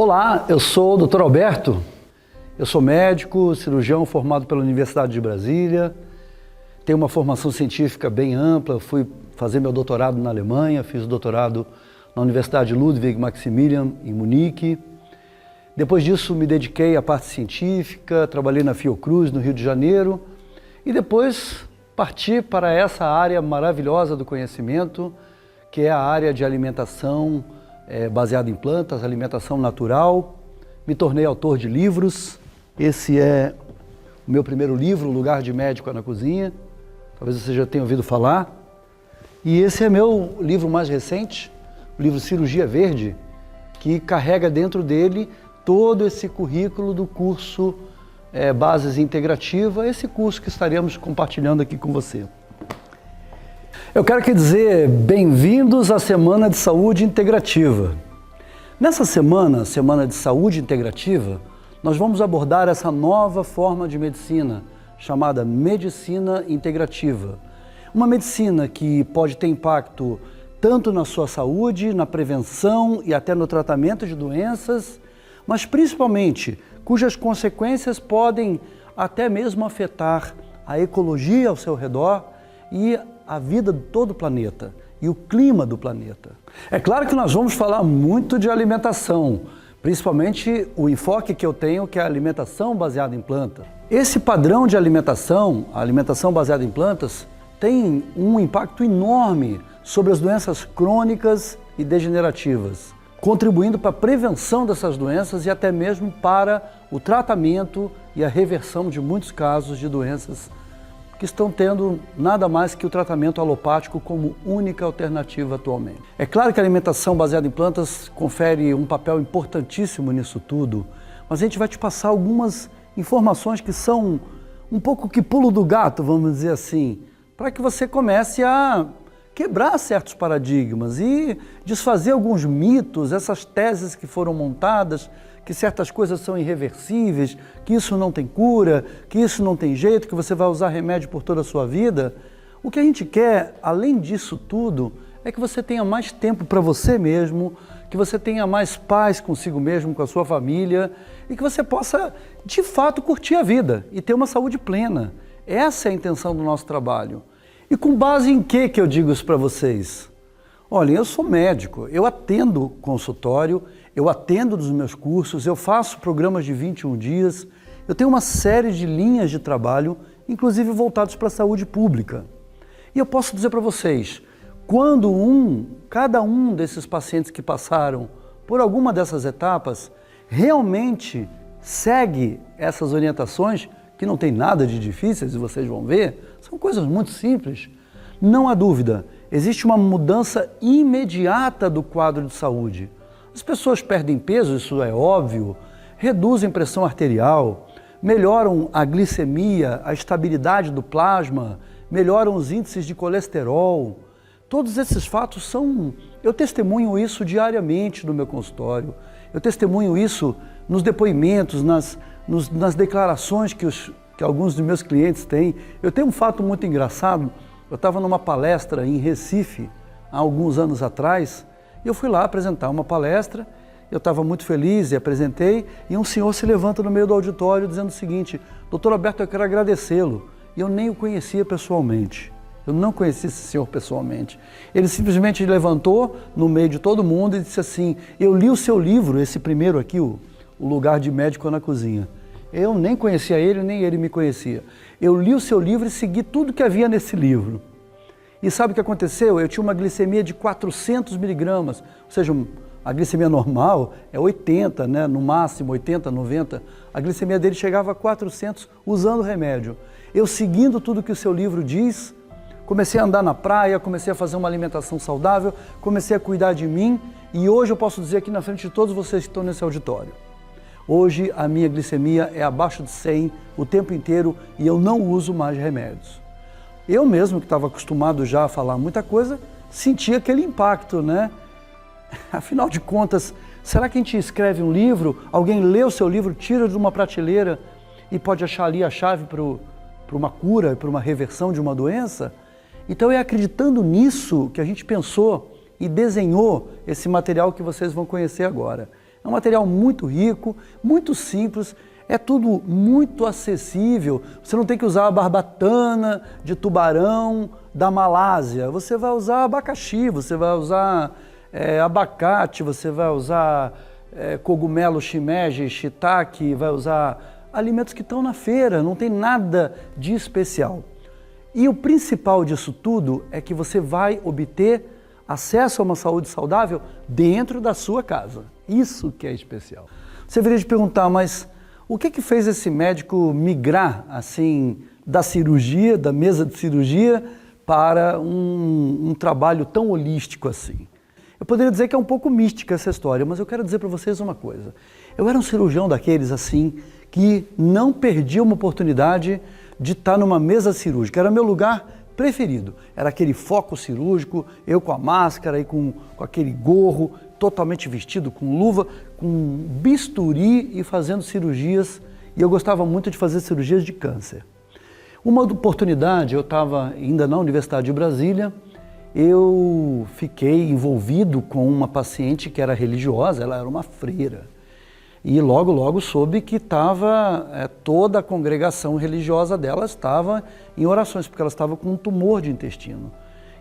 Olá, eu sou o Dr. Alberto, eu sou médico, cirurgião formado pela Universidade de Brasília, tenho uma formação científica bem ampla, fui fazer meu doutorado na Alemanha, fiz o doutorado na Universidade Ludwig Maximilian, em Munique. Depois disso me dediquei à parte científica, trabalhei na Fiocruz, no Rio de Janeiro, e depois parti para essa área maravilhosa do conhecimento, que é a área de alimentação baseada em plantas, alimentação natural. Me tornei autor de livros. Esse é o meu primeiro livro, Lugar de Médico na Cozinha. Talvez você já tenha ouvido falar. E esse é meu livro mais recente, o livro Cirurgia Verde, que carrega dentro dele todo esse currículo do curso Bases Integrativa, esse curso que estaremos compartilhando aqui com você. Eu quero aqui dizer bem-vindos à Semana de Saúde Integrativa. Nessa semana, Semana de Saúde Integrativa, nós vamos abordar essa nova forma de medicina, chamada Medicina Integrativa. Uma medicina que pode ter impacto tanto na sua saúde, na prevenção e até no tratamento de doenças, mas principalmente cujas consequências podem até mesmo afetar a ecologia ao seu redor e a vida de todo o planeta e o clima do planeta. É claro que nós vamos falar muito de alimentação, principalmente o enfoque que eu tenho, que é a alimentação baseada em plantas. Esse padrão de alimentação, a alimentação baseada em plantas, tem um impacto enorme sobre as doenças crônicas e degenerativas, contribuindo para a prevenção dessas doenças e até mesmo para o tratamento e a reversão de muitos casos de doenças que estão tendo nada mais que o tratamento alopático como única alternativa atualmente. É claro que a alimentação baseada em plantas confere um papel importantíssimo nisso tudo, mas a gente vai te passar algumas informações que são um pouco que pulo do gato, vamos dizer assim, para que você comece a quebrar certos paradigmas e desfazer alguns mitos, essas teses que foram montadas, que certas coisas são irreversíveis, que isso não tem cura, que isso não tem jeito, que você vai usar remédio por toda a sua vida. O que a gente quer, além disso tudo, é que você tenha mais tempo para você mesmo, que você tenha mais paz consigo mesmo, com a sua família, e que você possa, de fato, curtir a vida e ter uma saúde plena. Essa é a intenção do nosso trabalho. E com base em que eu digo isso para vocês? Olha, eu sou médico, eu atendo consultório, eu atendo dos meus cursos, eu faço programas de 21 dias, eu tenho uma série de linhas de trabalho, inclusive voltados para a saúde pública. E eu posso dizer para vocês, quando cada um desses pacientes que passaram por alguma dessas etapas, realmente segue essas orientações, que não tem nada de difíceis, e vocês vão ver, são coisas muito simples. Não há dúvida, existe uma mudança imediata do quadro de saúde. As pessoas perdem peso, isso é óbvio, reduzem pressão arterial, melhoram a glicemia, a estabilidade do plasma, melhoram os índices de colesterol. Todos esses fatos eu testemunho isso diariamente no meu consultório, eu testemunho isso nos depoimentos, nas declarações que alguns dos meus clientes têm. Eu tenho um fato muito engraçado, eu estava numa palestra em Recife, há alguns anos atrás, e eu fui lá apresentar uma palestra, eu estava muito feliz e apresentei, e um senhor se levanta no meio do auditório dizendo o seguinte: Dr. Alberto, eu quero agradecê-lo. E eu nem o conhecia pessoalmente, eu não conhecia esse senhor pessoalmente. Ele simplesmente levantou no meio de todo mundo e disse assim: eu li o seu livro, esse primeiro aqui, o Lugar de Médico na Cozinha. Eu nem conhecia ele, nem ele me conhecia. Eu li o seu livro e segui tudo que havia nesse livro. E sabe o que aconteceu? Eu tinha uma glicemia de 400 miligramas, ou seja, a glicemia normal é 80, né? No máximo 80, 90. A glicemia dele chegava a 400 usando o remédio. Eu, seguindo tudo que o seu livro diz, comecei a andar na praia, comecei a fazer uma alimentação saudável, comecei a cuidar de mim, e hoje eu posso dizer aqui na frente de todos vocês que estão nesse auditório, hoje a minha glicemia é abaixo de 100 o tempo inteiro e eu não uso mais remédios. Eu mesmo, que estava acostumado já a falar muita coisa, senti aquele impacto, né? Afinal de contas, será que a gente escreve um livro, alguém lê o seu livro, tira de uma prateleira e pode achar ali a chave para uma cura, para uma reversão de uma doença? Então é acreditando nisso que a gente pensou e desenhou esse material que vocês vão conhecer agora. É um material muito rico, muito simples, é tudo muito acessível. Você não tem que usar a barbatana de tubarão da Malásia, você vai usar abacaxi, você vai usar abacate, você vai usar cogumelo shimeji, shiitake, vai usar alimentos que estão na feira, não tem nada de especial. E o principal disso tudo é que você vai obter acesso a uma saúde saudável dentro da sua casa. Isso que é especial. Você viria de perguntar, mas o que fez esse médico migrar assim da cirurgia, da mesa de cirurgia, para um trabalho tão holístico assim? Eu poderia dizer que é um pouco mística essa história, mas eu quero dizer para vocês uma coisa. Eu era um cirurgião daqueles assim, que não perdia uma oportunidade de estar numa mesa cirúrgica. Era meu lugar preferido. Era aquele foco cirúrgico, eu com a máscara e com aquele gorro, totalmente vestido, com luva, com bisturi e fazendo cirurgias. E eu gostava muito de fazer cirurgias de câncer. Uma oportunidade, eu estava ainda na Universidade de Brasília, eu fiquei envolvido com uma paciente que era religiosa, ela era uma freira. E logo soube que toda a congregação religiosa dela estava em orações, porque ela estava com um tumor de intestino.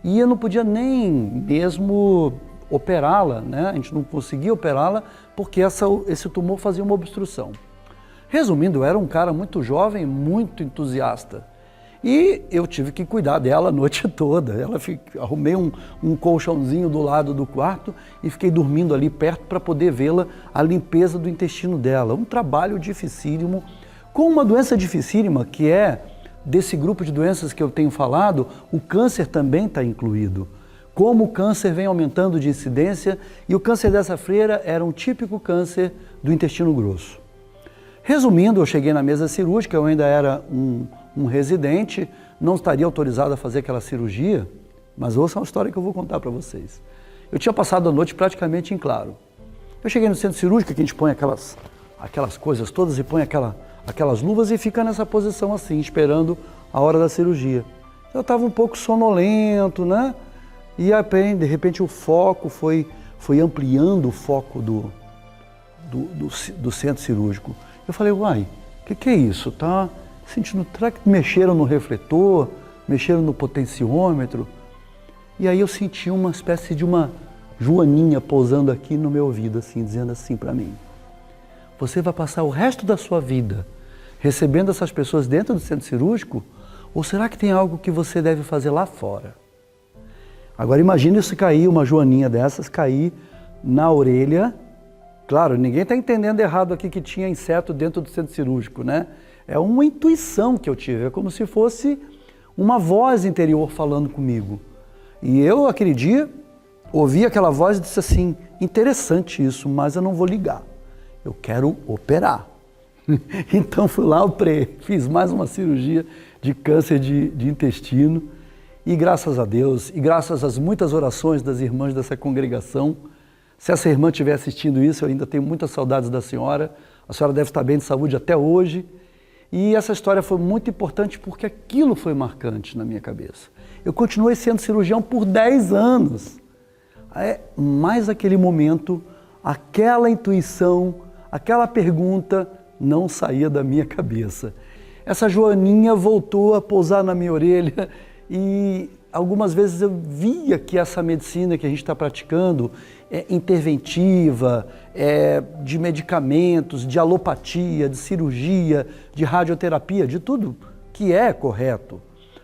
E eu não podia nem mesmo operá-la, né? A gente não conseguia operá-la porque esse tumor fazia uma obstrução. Resumindo, eu era um cara muito jovem, muito entusiasta. E eu tive que cuidar dela a noite toda. Arrumei um colchãozinho do lado do quarto e fiquei dormindo ali perto para poder vê-la, a limpeza do intestino dela. Um trabalho dificílimo, com uma doença dificílima que é desse grupo de doenças que eu tenho falado, o câncer também está incluído. Como o câncer vem aumentando de incidência e o câncer dessa freira era um típico câncer do intestino grosso. Resumindo, eu cheguei na mesa cirúrgica, eu ainda era um residente, não estaria autorizado a fazer aquela cirurgia, mas ouça uma história que eu vou contar para vocês. Eu tinha passado a noite praticamente em claro. Eu cheguei no centro cirúrgico, que a gente põe aquelas coisas todas e põe aquelas luvas e fica nessa posição assim, esperando a hora da cirurgia. Eu estava um pouco sonolento, né? E de repente o foco foi ampliando o foco do centro cirúrgico. Eu falei, uai, o que é isso? Tá sentindo, será que mexeram no refletor, mexeram no potenciômetro? E aí eu senti uma espécie de uma joaninha pousando aqui no meu ouvido, assim, dizendo assim para mim: você vai passar o resto da sua vida recebendo essas pessoas dentro do centro cirúrgico? Ou será que tem algo que você deve fazer lá fora? Agora imagine se cair uma joaninha dessas, cair na orelha. Claro, ninguém está entendendo errado aqui que tinha inseto dentro do centro cirúrgico, né? É uma intuição que eu tive, é como se fosse uma voz interior falando comigo. E eu, aquele dia, ouvi aquela voz e disse assim: interessante isso, mas eu não vou ligar, eu quero operar. Então fui lá, fiz mais uma cirurgia de câncer de intestino e graças a Deus, e graças às muitas orações das irmãs dessa congregação, se essa irmã estiver assistindo isso, eu ainda tenho muitas saudades da senhora, a senhora deve estar bem de saúde até hoje. E essa história foi muito importante porque aquilo foi marcante na minha cabeça. Eu continuei sendo cirurgião por 10 anos. Mas aquele momento, aquela intuição, aquela pergunta não saía da minha cabeça. Essa joaninha voltou a pousar na minha orelha e algumas vezes eu via que essa medicina que a gente está praticando é interventiva, de medicamentos, de alopatia, de cirurgia, de radioterapia, de tudo que é correto.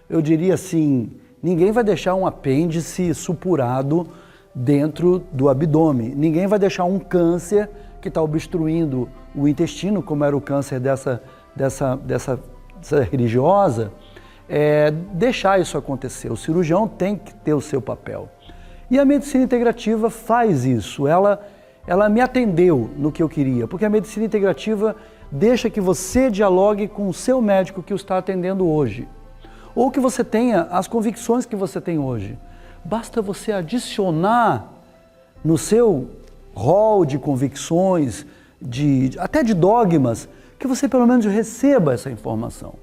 Eu diria assim, ninguém vai deixar um apêndice supurado dentro do abdômen, ninguém vai deixar um câncer que está obstruindo o intestino, como era o câncer dessa religiosa, deixar isso acontecer. O cirurgião tem que ter o seu papel. E a medicina integrativa faz isso, ela me atendeu no que eu queria, porque a medicina integrativa deixa que você dialogue com o seu médico que o está atendendo hoje, ou que você tenha as convicções que você tem hoje. Basta você adicionar no seu rol de convicções, até de dogmas, que você pelo menos receba essa informação.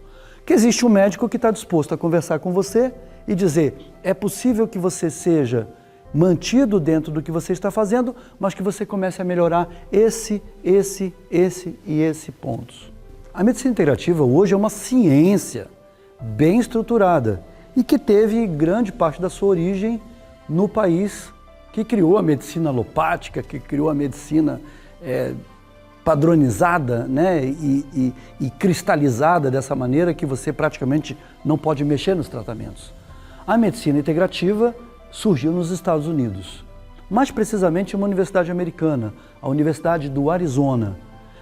Que existe um médico que está disposto a conversar com você e dizer: é possível que você seja mantido dentro do que você está fazendo, mas que você comece a melhorar esse e esse pontos. A medicina integrativa hoje é uma ciência bem estruturada e que teve grande parte da sua origem no país que criou a medicina alopática, que criou a medicina padronizada, né, e cristalizada dessa maneira que você praticamente não pode mexer nos tratamentos. A medicina integrativa surgiu nos Estados Unidos, mais precisamente em uma universidade americana, a Universidade do Arizona.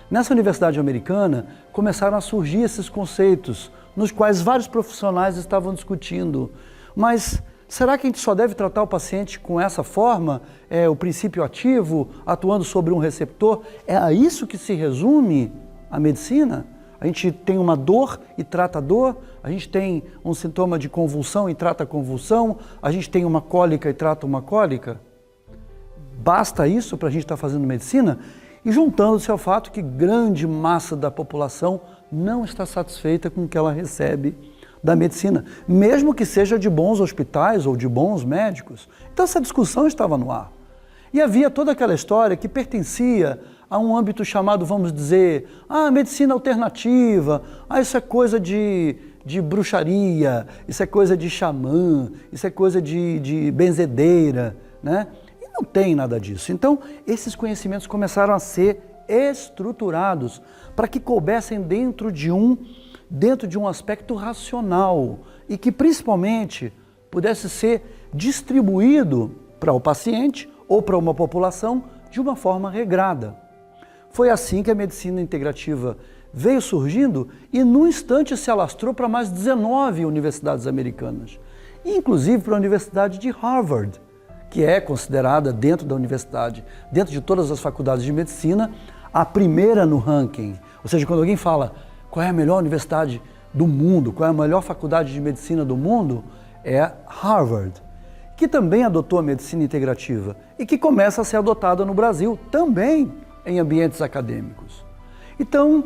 Nessa universidade americana começaram a surgir esses conceitos, nos quais vários profissionais estavam discutindo. Mas será que a gente só deve tratar o paciente com essa forma? O princípio ativo, atuando sobre um receptor? É a isso que se resume a medicina? A gente tem uma dor e trata a dor, a gente tem um sintoma de convulsão e trata a convulsão, a gente tem uma cólica e trata uma cólica? Basta isso para a gente estar fazendo medicina? E juntando-se ao fato que grande massa da população não está satisfeita com o que ela recebe da medicina, mesmo que seja de bons hospitais ou de bons médicos. Então essa discussão estava no ar. E havia toda aquela história que pertencia a um âmbito chamado, vamos dizer, medicina alternativa, isso é coisa de bruxaria, isso é coisa de xamã, isso é coisa de benzedeira, né? E não tem nada disso. Então, esses conhecimentos começaram a ser estruturados para que coubessem dentro de um aspecto racional e que, principalmente, pudesse ser distribuído para o paciente ou para uma população de uma forma regrada. Foi assim que a medicina integrativa veio surgindo e, num instante, se alastrou para mais 19 universidades americanas, inclusive para a Universidade de Harvard, que é considerada dentro da universidade, dentro de todas as faculdades de medicina, a primeira no ranking. Ou seja, quando alguém fala qual é a melhor universidade do mundo, qual é a melhor faculdade de medicina do mundo, é Harvard, que também adotou a medicina integrativa e que começa a ser adotada no Brasil também em ambientes acadêmicos. Então,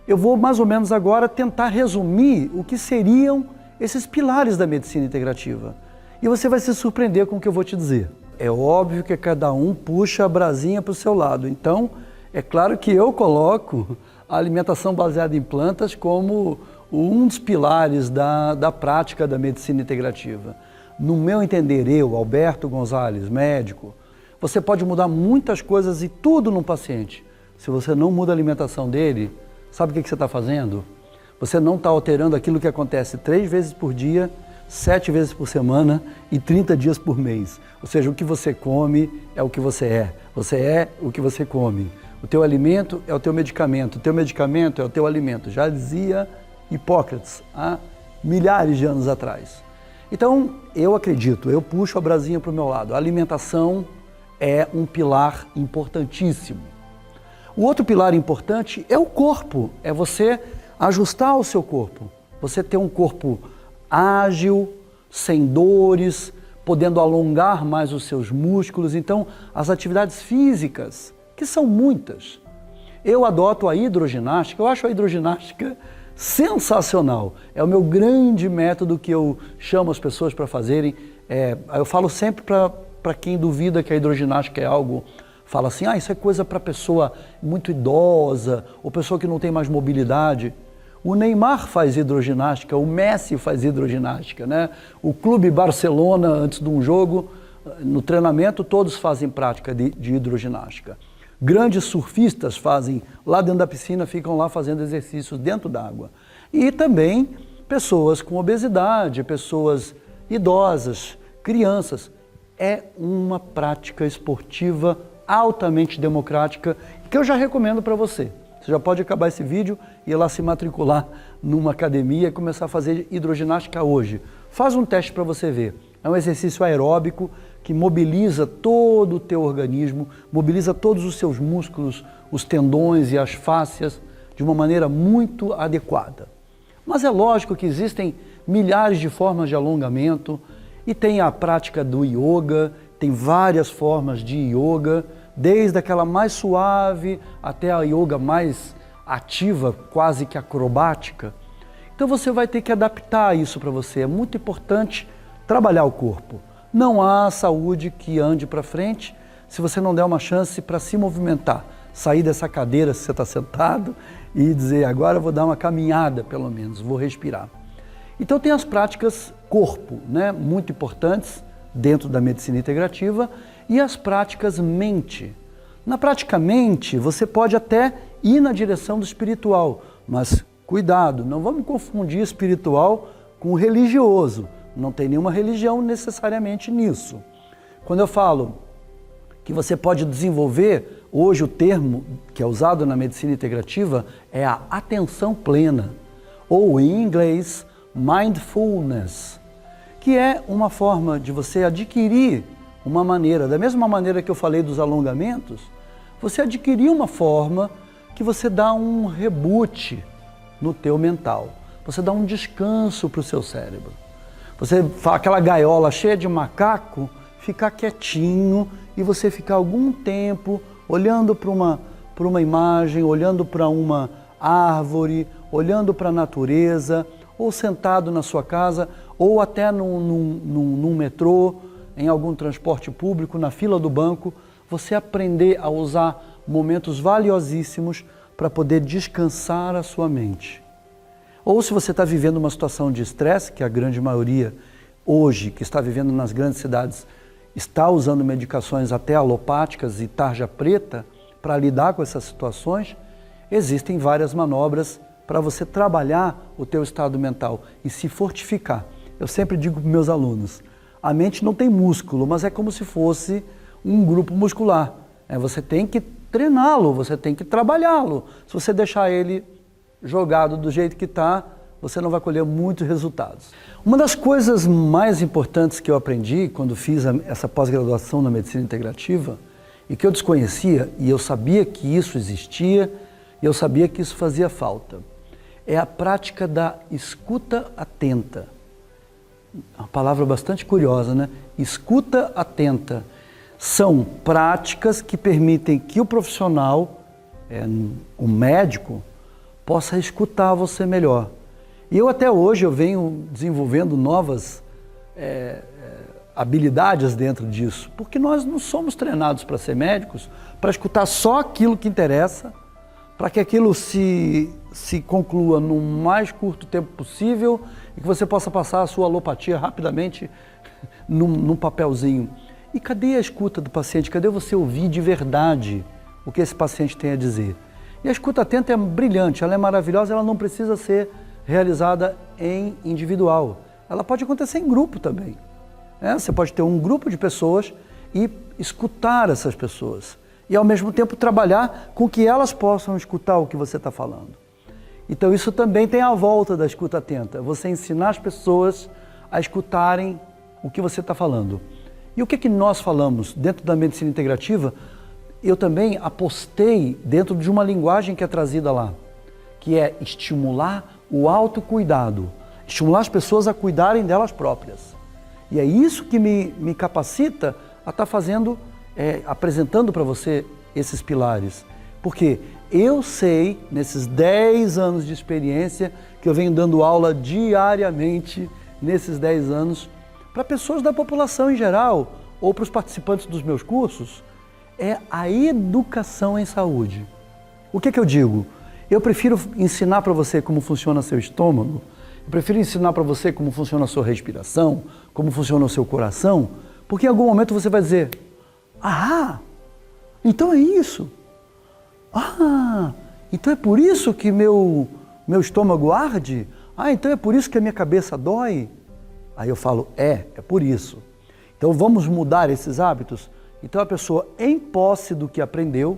eu vou mais ou menos agora tentar resumir o que seriam esses pilares da medicina integrativa. E você vai se surpreender com o que eu vou te dizer. É óbvio que cada um puxa a brasinha para o seu lado. Então, é claro que eu coloco a alimentação baseada em plantas como um dos pilares da prática da medicina integrativa. No meu entender, eu, Alberto Gonzalez, médico, você pode mudar muitas coisas e tudo num paciente. Se você não muda a alimentação dele, sabe o que você está fazendo? Você não está alterando aquilo que acontece 3 vezes por dia, 7 vezes por semana e 30 dias por mês. Ou seja, o que você come é o que você é. Você é o que você come. O teu alimento é o teu medicamento. O teu medicamento é o teu alimento. Já dizia Hipócrates há milhares de anos atrás. Então, eu acredito, eu puxo a brasinha para o meu lado. A alimentação é um pilar importantíssimo. O outro pilar importante é o corpo, é você ajustar o seu corpo. Você ter um corpo ágil, sem dores, podendo alongar mais os seus músculos. Então, as atividades físicas, que são muitas. Eu adoto a hidroginástica, eu acho a hidroginástica sensacional. É o meu grande método que eu chamo as pessoas para fazerem. Eu falo sempre para quem duvida que a hidroginástica é algo, fala assim, isso é coisa para pessoa muito idosa, ou pessoa que não tem mais mobilidade. O Neymar faz hidroginástica, o Messi faz hidroginástica, né? O Clube Barcelona, antes de um jogo, no treinamento, todos fazem prática de hidroginástica. Grandes surfistas fazem lá dentro da piscina, ficam lá fazendo exercícios dentro d'água. E também pessoas com obesidade, pessoas idosas, crianças. É uma prática esportiva altamente democrática que eu já recomendo para você. Você já pode acabar esse vídeo e ir lá se matricular numa academia e começar a fazer hidroginástica hoje. Faz um teste para você ver. É um exercício aeróbico que mobiliza todo o teu organismo, mobiliza todos os seus músculos, os tendões e as fáscias de uma maneira muito adequada. Mas é lógico que existem milhares de formas de alongamento e tem a prática do yoga, tem várias formas de yoga, desde aquela mais suave até a yoga mais ativa, quase que acrobática. Então você vai ter que adaptar isso para você. É muito importante trabalhar o corpo. Não há saúde que ande para frente se você não der uma chance para se movimentar, sair dessa cadeira se você está sentado e dizer, agora eu vou dar uma caminhada pelo menos, vou respirar. Então tem as práticas corpo, né, muito importantes dentro da medicina integrativa, e as práticas mente. Na prática mente, você pode até ir na direção do espiritual, mas cuidado, não vamos confundir espiritual com religioso. Não tem nenhuma religião necessariamente nisso. Quando eu falo que você pode desenvolver, hoje o termo que é usado na medicina integrativa é a atenção plena, ou em inglês, mindfulness, que é uma forma de você adquirir uma maneira, da mesma maneira que eu falei dos alongamentos, você adquirir uma forma que você dá um reboot no teu mental, você dá um descanso para o seu cérebro. Você faz aquela gaiola cheia de macaco, ficar quietinho e você ficar algum tempo olhando para uma imagem, olhando para uma árvore, olhando para a natureza, ou sentado na sua casa, ou até num metrô, em algum transporte público, na fila do banco, você aprender a usar momentos valiosíssimos para poder descansar a sua mente. Ou se você está vivendo uma situação de estresse, que a grande maioria hoje, que está vivendo nas grandes cidades, está usando medicações até alopáticas e tarja preta para lidar com essas situações, existem várias manobras para você trabalhar o teu estado mental e se fortificar. Eu sempre digo para meus alunos, a mente não tem músculo, mas é como se fosse um grupo muscular. Você tem que treiná-lo, você tem que trabalhá-lo. Se você deixar ele jogado do jeito que está, você não vai colher muitos resultados. Uma das coisas mais importantes que eu aprendi quando fiz essa pós-graduação na medicina integrativa, e que eu desconhecia, e eu sabia que isso existia, e eu sabia que isso fazia falta, é a prática da escuta atenta. Uma palavra bastante curiosa, né? Escuta atenta. São práticas que permitem que o profissional, o médico, possa escutar você melhor. E eu até hoje eu venho desenvolvendo novas habilidades dentro disso, porque nós não somos treinados para ser médicos, para escutar só aquilo que interessa, para que aquilo se conclua no mais curto tempo possível e que você possa passar a sua alopatia rapidamente num papelzinho. E cadê a escuta do paciente? Cadê você ouvir de verdade o que esse paciente tem a dizer? E a escuta atenta é brilhante, ela é maravilhosa, ela não precisa ser realizada em individual. Ela pode acontecer em grupo também. Você pode ter um grupo de pessoas e escutar essas pessoas. E ao mesmo tempo trabalhar com que elas possam escutar o que você está falando. Então isso também tem a volta da escuta atenta. Você ensinar as pessoas a escutarem o que você está falando. E o que nós falamos dentro da medicina integrativa? Eu também apostei dentro de uma linguagem que é trazida lá, que é estimular o autocuidado, estimular as pessoas a cuidarem delas próprias. E é isso que me capacita a estar fazendo, apresentando para você esses pilares. Porque eu sei, nesses 10 anos de experiência, que eu venho dando aula diariamente, nesses 10 anos, para pessoas da população em geral, ou para os participantes dos meus cursos, é a educação em saúde. O que eu digo? Eu prefiro ensinar para você como funciona seu estômago, eu prefiro ensinar para você como funciona a sua respiração, como funciona o seu coração, porque em algum momento você vai dizer, ah, então é isso. Ah, então é por isso que meu estômago arde? Ah, então é por isso que a minha cabeça dói? Aí eu falo, é por isso. Então vamos mudar esses hábitos? Então a pessoa, em posse do que aprendeu,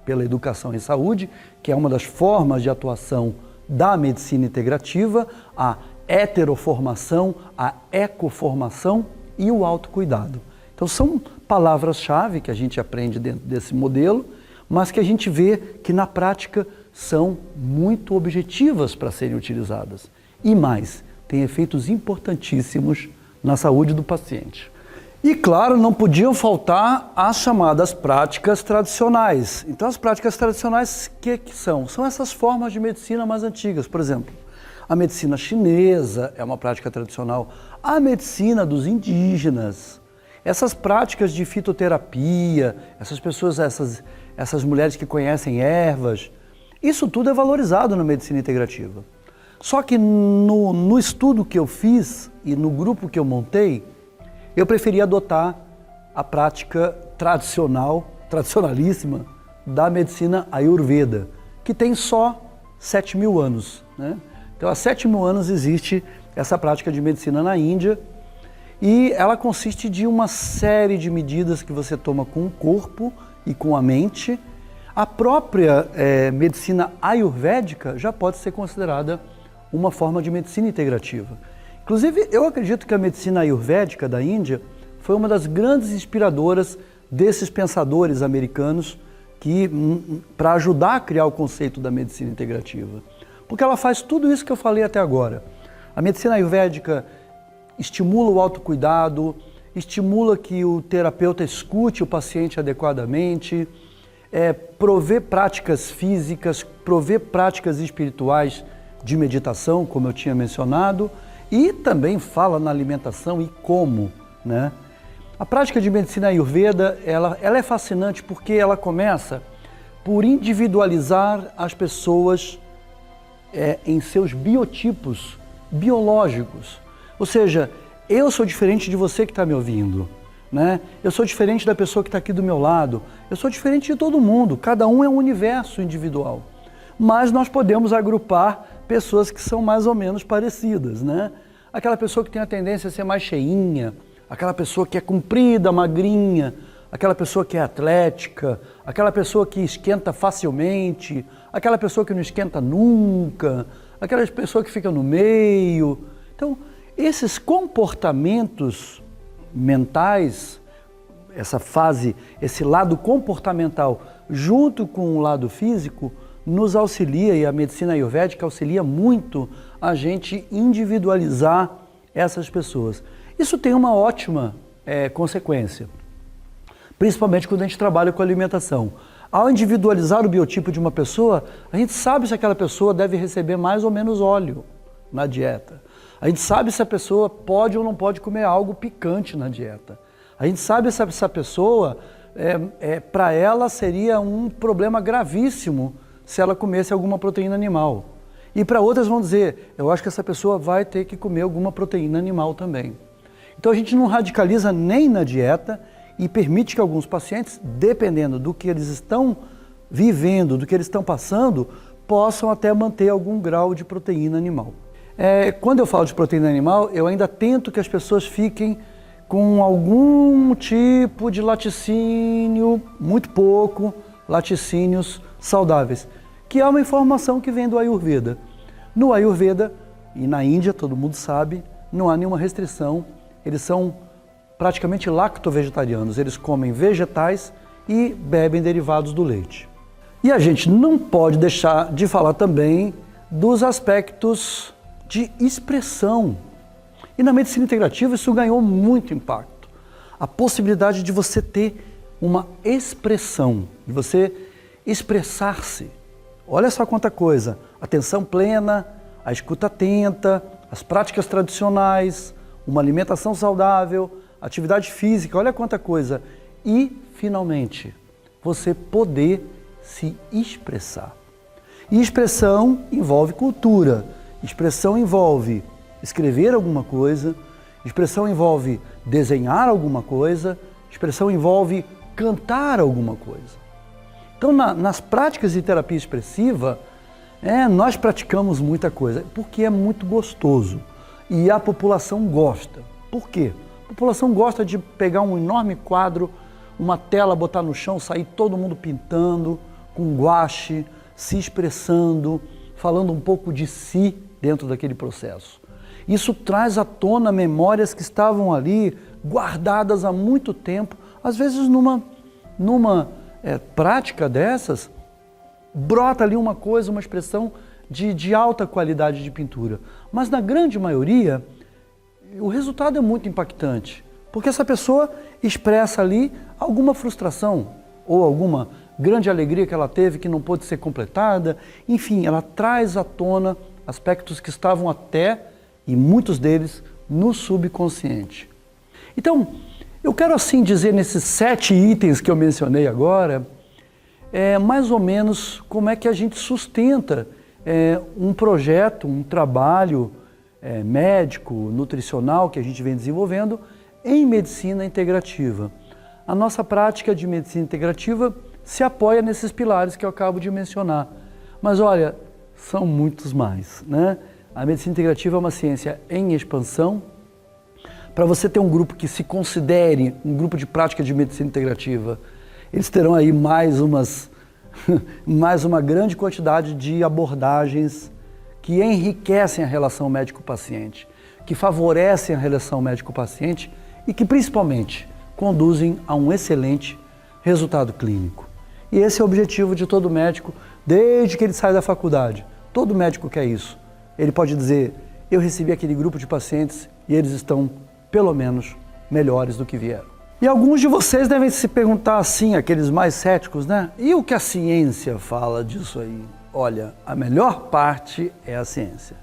pela educação em saúde, que é uma das formas de atuação da medicina integrativa, a heteroformação, a ecoformação e o autocuidado. Então são palavras-chave que a gente aprende dentro desse modelo, mas que a gente vê que na prática são muito objetivas para serem utilizadas. E mais, tem efeitos importantíssimos na saúde do paciente. E claro, não podiam faltar as chamadas práticas tradicionais. Então as práticas tradicionais, o que são? São essas formas de medicina mais antigas. Por exemplo, a medicina chinesa é uma prática tradicional, a medicina dos indígenas, essas práticas de fitoterapia, essas pessoas, essas mulheres que conhecem ervas, isso tudo é valorizado na medicina integrativa. Só que no estudo que eu fiz e no grupo que eu montei, eu preferi adotar a prática tradicionalíssima da medicina Ayurveda, que tem só 7.000 anos, né? Então, há 7.000 anos existe essa prática de medicina na Índia e ela consiste de uma série de medidas que você toma com o corpo e com a mente. A própria medicina ayurvédica já pode ser considerada uma forma de medicina integrativa. Inclusive, eu acredito que a medicina ayurvédica da Índia foi uma das grandes inspiradoras desses pensadores americanos para ajudar a criar o conceito da medicina integrativa. Porque ela faz tudo isso que eu falei até agora. A medicina ayurvédica estimula o autocuidado, estimula que o terapeuta escute o paciente adequadamente, provê práticas físicas, provê práticas espirituais de meditação, como eu tinha mencionado, e também fala na alimentação e como, né? A prática de medicina Ayurveda, ela é fascinante porque ela começa por individualizar as pessoas em seus biotipos biológicos. Ou seja, eu sou diferente de você que está me ouvindo, né? Eu sou diferente da pessoa que está aqui do meu lado, eu sou diferente de todo mundo, cada um é um universo individual. Mas nós podemos agrupar pessoas que são mais ou menos parecidas, né? Aquela pessoa que tem a tendência a ser mais cheinha, aquela pessoa que é comprida, magrinha, aquela pessoa que é atlética, aquela pessoa que esquenta facilmente, aquela pessoa que não esquenta nunca, aquela pessoa que fica no meio. Então, esses comportamentos mentais, essa fase, esse lado comportamental, junto com o lado físico, nos auxilia, e a medicina ayurvédica auxilia muito a gente individualizar essas pessoas. Isso tem uma ótima consequência, principalmente quando a gente trabalha com alimentação. Ao individualizar o biotipo de uma pessoa, a gente sabe se aquela pessoa deve receber mais ou menos óleo na dieta. A gente sabe se a pessoa pode ou não pode comer algo picante na dieta. A gente sabe se essa pessoa, para ela, seria um problema gravíssimo se ela comesse alguma proteína animal. E para outras vão dizer, eu acho que essa pessoa vai ter que comer alguma proteína animal também. Então a gente não radicaliza nem na dieta e permite que alguns pacientes, dependendo do que eles estão vivendo, do que eles estão passando, possam até manter algum grau de proteína animal. Quando eu falo de proteína animal, eu ainda tento que as pessoas fiquem com algum tipo de laticínio, muito pouco, laticínios saudáveis, que é uma informação que vem do Ayurveda. No Ayurveda, e na Índia, todo mundo sabe, não há nenhuma restrição, eles são praticamente lacto-vegetarianos, eles comem vegetais e bebem derivados do leite. E a gente não pode deixar de falar também dos aspectos de expressão. E na medicina integrativa isso ganhou muito impacto. A possibilidade de você ter uma expressão, de você expressar-se. Olha só quanta coisa, atenção plena, a escuta atenta, as práticas tradicionais, uma alimentação saudável, atividade física, olha quanta coisa. E, finalmente, você poder se expressar. E expressão envolve cultura, expressão envolve escrever alguma coisa, expressão envolve desenhar alguma coisa, expressão envolve cantar alguma coisa. Então, nas práticas de terapia expressiva, nós praticamos muita coisa, porque é muito gostoso e a população gosta. Por quê? A população gosta de pegar um enorme quadro, uma tela, botar no chão, sair todo mundo pintando, com guache, se expressando, falando um pouco de si dentro daquele processo. Isso traz à tona memórias que estavam ali, guardadas há muito tempo, às vezes numa prática dessas, brota ali uma coisa, uma expressão de alta qualidade de pintura. Mas na grande maioria, o resultado é muito impactante, porque essa pessoa expressa ali alguma frustração ou alguma grande alegria que ela teve que não pôde ser completada. Enfim, ela traz à tona aspectos que estavam até, e muitos deles, no subconsciente. Então, eu quero assim dizer nesses 7 itens que eu mencionei agora, mais ou menos como é que a gente sustenta um projeto, um trabalho médico, nutricional que a gente vem desenvolvendo em medicina integrativa. A nossa prática de medicina integrativa se apoia nesses pilares que eu acabo de mencionar. Mas olha, são muitos mais, né? A medicina integrativa é uma ciência em expansão. Para você ter um grupo que se considere um grupo de prática de medicina integrativa, eles terão aí mais uma grande quantidade de abordagens que enriquecem a relação médico-paciente, que favorecem a relação médico-paciente e que principalmente conduzem a um excelente resultado clínico. E esse é o objetivo de todo médico, desde que ele sai da faculdade. Todo médico quer isso. Ele pode dizer, eu recebi aquele grupo de pacientes e eles estão, pelo menos, melhores do que vieram. E alguns de vocês devem se perguntar assim, aqueles mais céticos, né? E o que a ciência fala disso aí? Olha, a melhor parte é a ciência.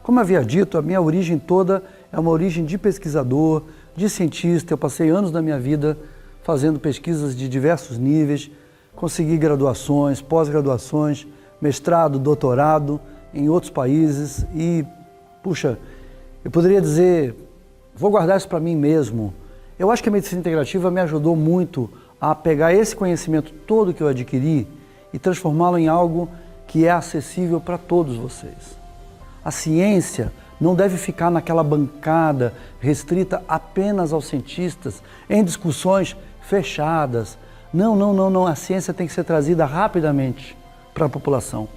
Como havia dito, a minha origem toda é uma origem de pesquisador, de cientista. Eu passei anos da minha vida fazendo pesquisas de diversos níveis, consegui graduações, pós-graduações, mestrado, doutorado em outros países e, puxa, eu poderia dizer, vou guardar isso para mim mesmo. Eu acho que a medicina integrativa me ajudou muito a pegar esse conhecimento todo que eu adquiri e transformá-lo em algo que é acessível para todos vocês. A ciência não deve ficar naquela bancada restrita apenas aos cientistas, em discussões fechadas. Não. A ciência tem que ser trazida rapidamente para a população.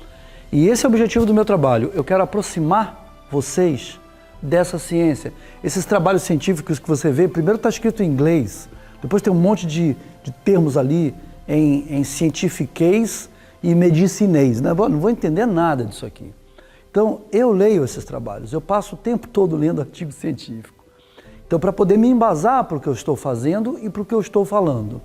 E esse é o objetivo do meu trabalho. Eu quero aproximar vocês dessa ciência. Esses trabalhos científicos que você vê, primeiro está escrito em inglês, depois tem um monte de termos ali em cientifiquez e medicinês. Né? Não vou entender nada disso aqui. Então, eu leio esses trabalhos, eu passo o tempo todo lendo artigo científico. Então, para poder me embasar para o que eu estou fazendo e para o que eu estou falando.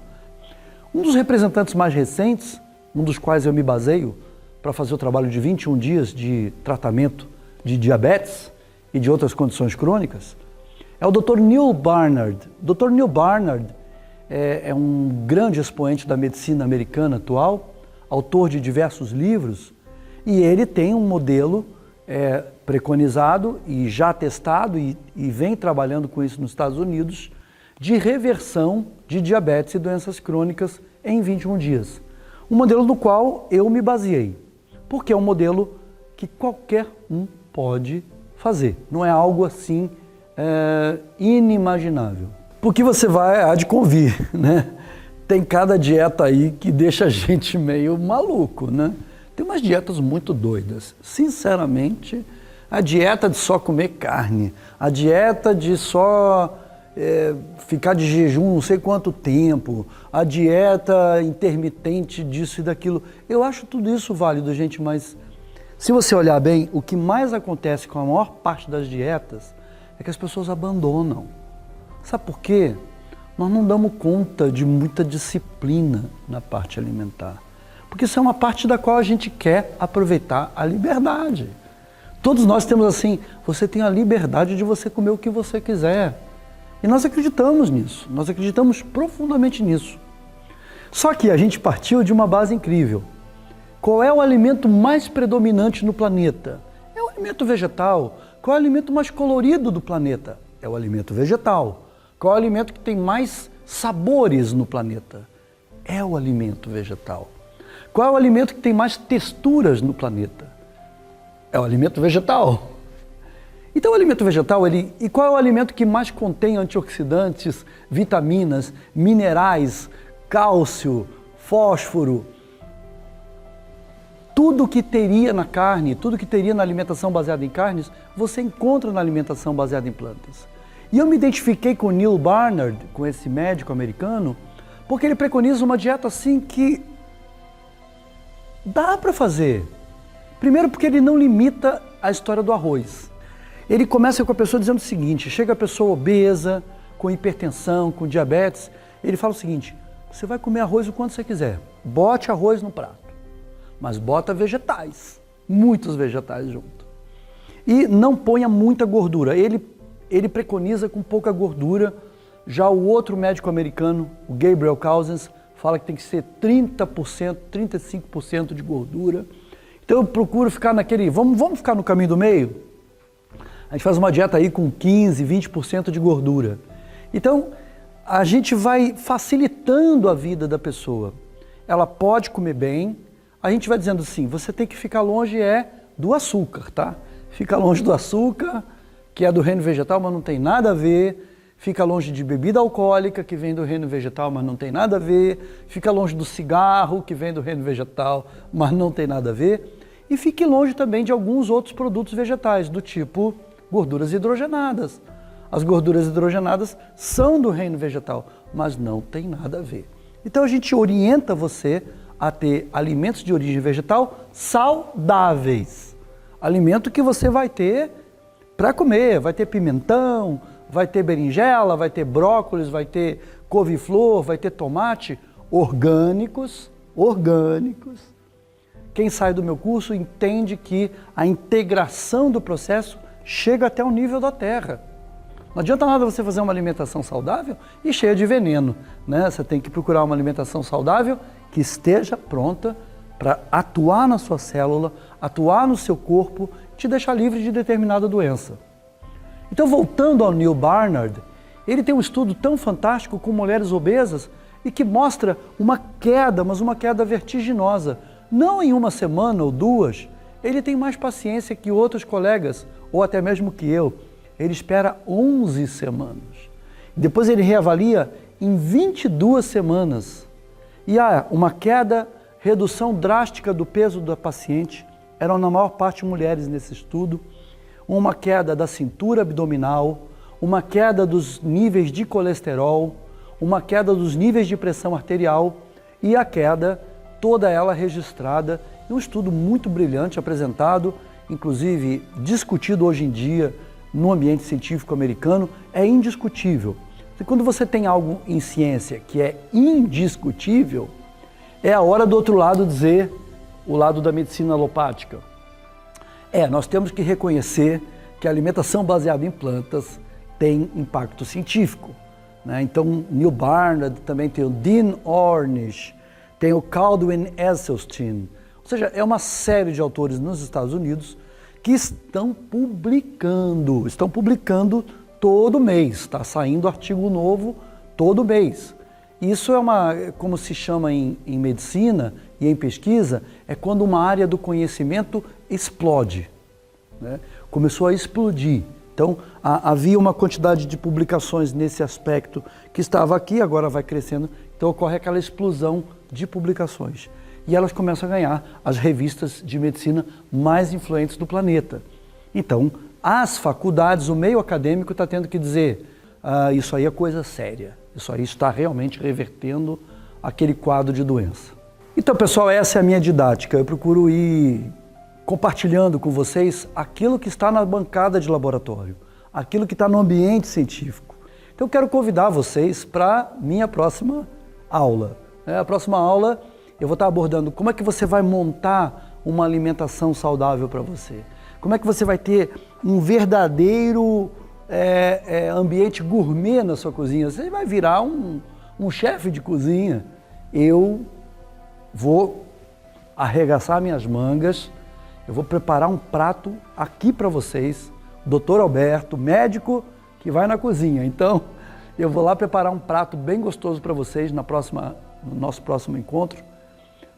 Um dos representantes mais recentes, um dos quais eu me baseio para fazer o trabalho de 21 dias de tratamento de diabetes e de outras condições crônicas, é o Dr. Neal Barnard. Dr. Neal Barnard é um grande expoente da medicina americana atual, autor de diversos livros, e ele tem um modelo preconizado e já testado e vem trabalhando com isso nos Estados Unidos, de reversão de diabetes e doenças crônicas em 21 dias. Um modelo no qual eu me baseei, porque é um modelo que qualquer um pode fazer. Não é algo assim inimaginável. Porque você há de convir, né? Tem cada dieta aí que deixa a gente meio maluco, né? Tem umas dietas muito doidas. Sinceramente, a dieta de só comer carne, a dieta de só ficar de jejum não sei quanto tempo, a dieta intermitente disso e daquilo. Eu acho tudo isso válido, gente, mas se você olhar bem, o que mais acontece com a maior parte das dietas é que as pessoas abandonam. Sabe por quê? Nós não damos conta de muita disciplina na parte alimentar. Porque isso é uma parte da qual a gente quer aproveitar a liberdade. Todos nós temos assim, você tem a liberdade de você comer o que você quiser. E nós acreditamos nisso, nós acreditamos profundamente nisso. Só que a gente partiu de uma base incrível. Qual é o alimento mais predominante no planeta? É o alimento vegetal. Qual é o alimento mais colorido do planeta? É o alimento vegetal. Qual é o alimento que tem mais sabores no planeta? É o alimento vegetal. Qual é o alimento que tem mais texturas no planeta? É o alimento vegetal. Então o alimento vegetal, e qual é o alimento que mais contém antioxidantes, vitaminas, minerais, cálcio, fósforo? Tudo que teria na carne, tudo que teria na alimentação baseada em carnes, você encontra na alimentação baseada em plantas. E eu me identifiquei com o Neal Barnard, com esse médico americano, porque ele preconiza uma dieta assim que dá para fazer. Primeiro porque ele não limita a história do arroz. Ele começa com a pessoa dizendo o seguinte, chega a pessoa obesa, com hipertensão, com diabetes, ele fala o seguinte, você vai comer arroz o quanto você quiser, bote arroz no prato, mas bota vegetais, muitos vegetais junto. E não ponha muita gordura. Ele ele preconiza com pouca gordura. Já o outro médico americano, o Gabriel Cousens, fala que tem que ser 30%, 35% de gordura. Então eu procuro ficar naquele, vamos ficar no caminho do meio? A gente faz uma dieta aí com 15%, 20% de gordura. Então, a gente vai facilitando a vida da pessoa. Ela pode comer bem, a gente vai dizendo assim, você tem que ficar longe do açúcar, tá? Fica longe do açúcar, que é do reino vegetal, mas não tem nada a ver. Fica longe de bebida alcoólica, que vem do reino vegetal, mas não tem nada a ver. Fica longe do cigarro, que vem do reino vegetal, mas não tem nada a ver. E fique longe também de alguns outros produtos vegetais, do tipo gorduras hidrogenadas. As gorduras hidrogenadas são do reino vegetal, mas não tem nada a ver. Então a gente orienta você a ter alimentos de origem vegetal saudáveis. Alimento que você vai ter para comer, vai ter pimentão, vai ter berinjela, vai ter brócolis, vai ter couve-flor, vai ter tomate, orgânicos. Quem sai do meu curso entende que a integração do processo chega até o nível da terra. Não adianta nada você fazer uma alimentação saudável e cheia de veneno, né? Você tem que procurar uma alimentação saudável que esteja pronta para atuar na sua célula, atuar no seu corpo, te deixar livre de determinada doença. Então, voltando ao Neil Barnard, ele tem um estudo tão fantástico com mulheres obesas e que mostra uma queda, mas uma queda vertiginosa. Não em uma semana ou duas, ele tem mais paciência que outros colegas, ou até mesmo que eu. Ele espera 11 semanas. Depois ele reavalia em 22 semanas. E há uma queda, redução drástica do peso da paciente. Eram na maior parte mulheres nesse estudo. Uma queda da cintura abdominal, uma queda dos níveis de colesterol, uma queda dos níveis de pressão arterial e a queda, toda ela registrada em um estudo muito brilhante, apresentado, inclusive discutido hoje em dia no ambiente científico americano, é indiscutível. E quando você tem algo em ciência que é indiscutível, é a hora do outro lado dizer o lado da medicina alopática. Nós temos que reconhecer que a alimentação baseada em plantas tem impacto científico, né? Então, Neil Barnard, também tem o Dean Ornish, tem o Caldwell Esselstyn, ou seja, é uma série de autores nos Estados Unidos que estão publicando todo mês, está saindo artigo novo todo mês. Isso é como se chama em medicina e em pesquisa, é quando uma área do conhecimento explode, né? Começou a explodir. Então, havia uma quantidade de publicações nesse aspecto que estava aqui, agora vai crescendo, então ocorre aquela explosão de publicações. E elas começam a ganhar as revistas de medicina mais influentes do planeta. Então, as faculdades, o meio acadêmico está tendo que dizer, isso aí é coisa séria, isso aí está realmente revertendo aquele quadro de doença. Então, pessoal, essa é a minha didática. Eu procuro ir compartilhando com vocês aquilo que está na bancada de laboratório, aquilo que está no ambiente científico. Então, eu quero convidar vocês para minha próxima aula. A próxima aula eu vou estar abordando como é que você vai montar uma alimentação saudável para você. Como é que você vai ter um verdadeiro ambiente gourmet na sua cozinha. Você vai virar um chefe de cozinha. Eu vou arregaçar minhas mangas, eu vou preparar um prato aqui para vocês, Dr. Alberto, médico que vai na cozinha. Então, eu vou lá preparar um prato bem gostoso para vocês no nosso próximo encontro,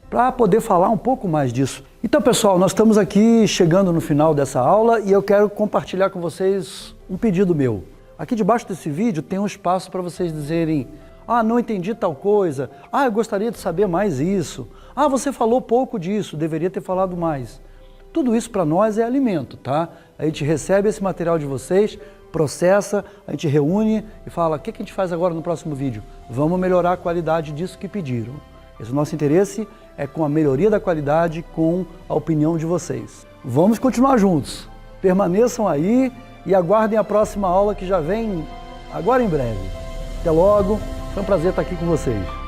para poder falar um pouco mais disso. Então, pessoal, nós estamos aqui chegando no final dessa aula e eu quero compartilhar com vocês um pedido meu. Aqui debaixo desse vídeo tem um espaço para vocês dizerem: não entendi tal coisa, eu gostaria de saber mais isso, você falou pouco disso, deveria ter falado mais. Tudo isso para nós é alimento, tá? A gente recebe esse material de vocês, processa, a gente reúne e fala: o que a gente faz agora no próximo vídeo? Vamos melhorar a qualidade disso que pediram. Esse nosso interesse é com a melhoria da qualidade, com a opinião de vocês. Vamos continuar juntos. Permaneçam aí e aguardem a próxima aula que já vem agora em breve. Até logo, foi um prazer estar aqui com vocês.